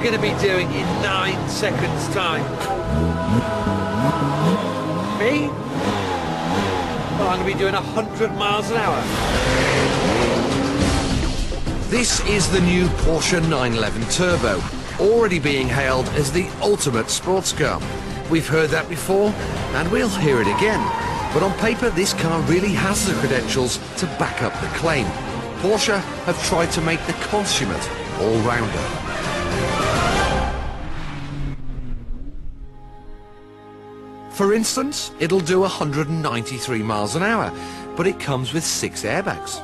going to be doing in 9 seconds time? Me? Well, I'm going to be doing 100 miles an hour. This is the new Porsche 911 Turbo, already being hailed as the ultimate sports car. We've heard that before, and we'll hear it again. But on paper, this car really has the credentials to back up the claim. Porsche have tried to make the consummate all-rounder. For instance, it'll do 193 miles an hour, but it comes with 6 airbags.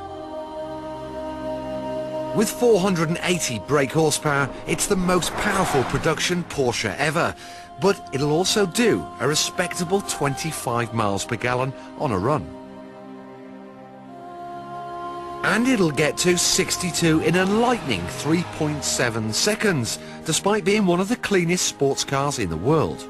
With 480 brake horsepower, it's the most powerful production Porsche ever, but it'll also do a respectable 25 miles per gallon on a run. And it'll get to 62 in a lightning 3.7 seconds, despite being one of the cleanest sports cars in the world.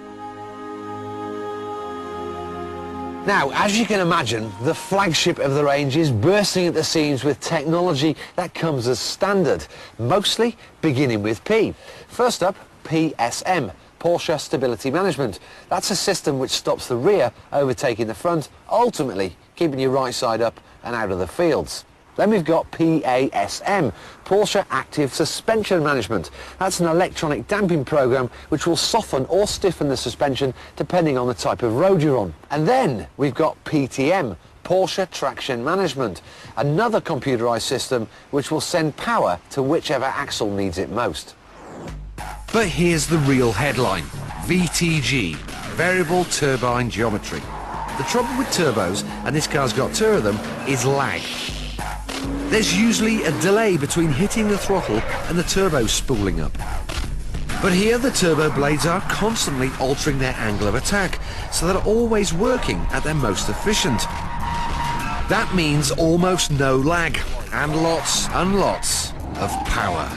Now, as you can imagine, the flagship of the range is bursting at the seams with technology that comes as standard, mostly beginning with P. First up, PSM, Porsche Stability Management. That's a system which stops the rear overtaking the front, ultimately keeping your right side up and out of the fields. Then we've got PASM, Porsche Active Suspension Management. That's an electronic damping program which will soften or stiffen the suspension depending on the type of road you're on. And then we've got PTM, Porsche Traction Management, another computerized system which will send power to whichever axle needs it most. But here's the real headline, VTG, Variable Turbine Geometry. The trouble with turbos, and this car's got 2 of them, is lag. There's usually a delay between hitting the throttle and the turbo spooling up. But here the turbo blades are constantly altering their angle of attack, so they're always working at their most efficient. That means almost no lag, and lots of power.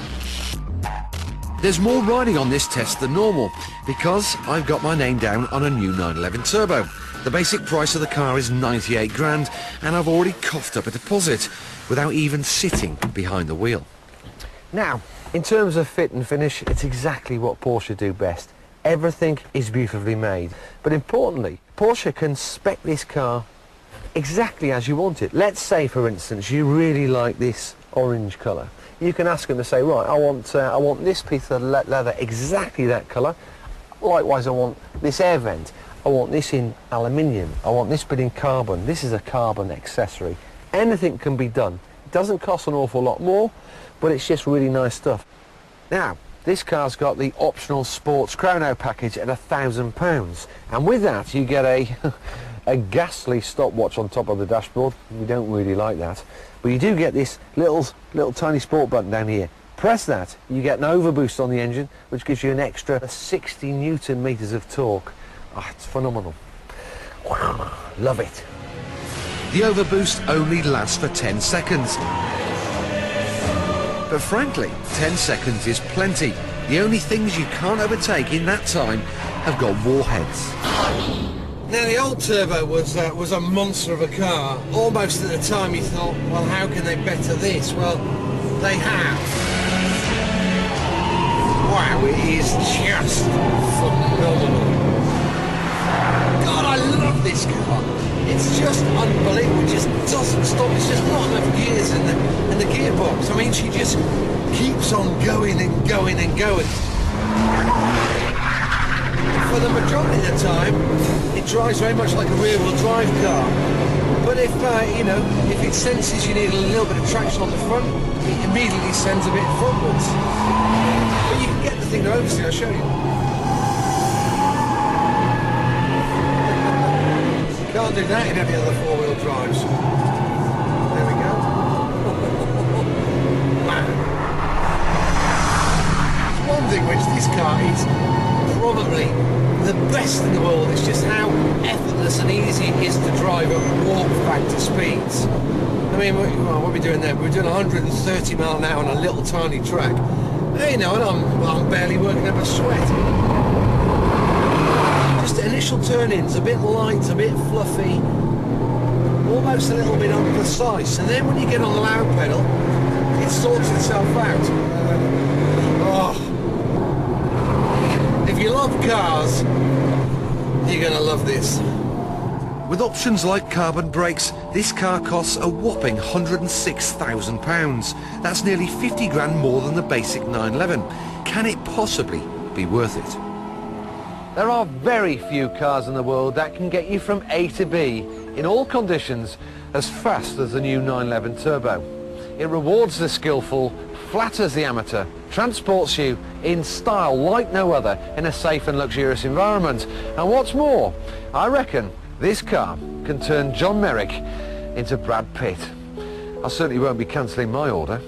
There's more riding on this test than normal, because I've got my name down on a new 911 Turbo. The basic price of the car is 98 grand, and I've already coughed up a deposit without even sitting behind the wheel. Now, in terms of fit and finish, it's exactly what Porsche do best. Everything is beautifully made. But importantly, Porsche can spec this car exactly as you want it. Let's say, for instance, you really like this orange colour. You can ask them to say, right, I want this piece of leather exactly that colour. Likewise, I want this air vent. I want this in aluminium. I want this bit in carbon. This is a carbon accessory. Anything can be done. It doesn't cost an awful lot more, but it's just really nice stuff. Now, this car's got the optional sports chrono package at £1,000, and with that you get a ghastly stopwatch on top of the dashboard. We don't really like that, but you do get this little tiny sport button down here. Press that, you get an overboost on the engine, which gives you an extra 60 Newton meters of torque. Oh, it's phenomenal. Wow, love it. The overboost only lasts for 10 seconds. But frankly, 10 seconds is plenty. The only things you can't overtake in that time have got warheads. Now, the old Turbo was a monster of a car. Almost at the time you thought, well, how can they better this? Well, they have. Wow, it is just phenomenal. God, I love this car. It's just unbelievable. It just doesn't stop. It's just not enough gears in the gearbox. I mean, she just keeps on going and going and going. For the majority of the time, it drives very much like a rear-wheel drive car. But if if it senses you need a little bit of traction on the front, it immediately sends a bit frontwards. But you can get the thing to oversteer. I'll show you. Can't do that in any other four-wheel drives. There we go. Man. One thing which this car is probably the best in the world is just how effortless and easy it is to drive at warp factor speeds. I mean, what are we doing there? We're doing 130 mile an hour on a little tiny track. Hey, and I'm barely working up a sweat. Just initial turn-ins, a bit light, a bit fluffy, almost a little bit unprecise, and then when you get on the loud pedal, it sorts itself out. love cars, you're going to love this. With options like carbon brakes, this car costs a whopping £106,000. That's nearly 50 grand more than the basic 911. Can it possibly be worth it? There are very few cars in the world that can get you from A to B in all conditions as fast as the new 911 Turbo. It rewards the skillful, flatters the amateur, transports you in style like no other in a safe and luxurious environment. And what's more, I reckon this car can turn John Merrick into Brad Pitt. I certainly won't be cancelling my order.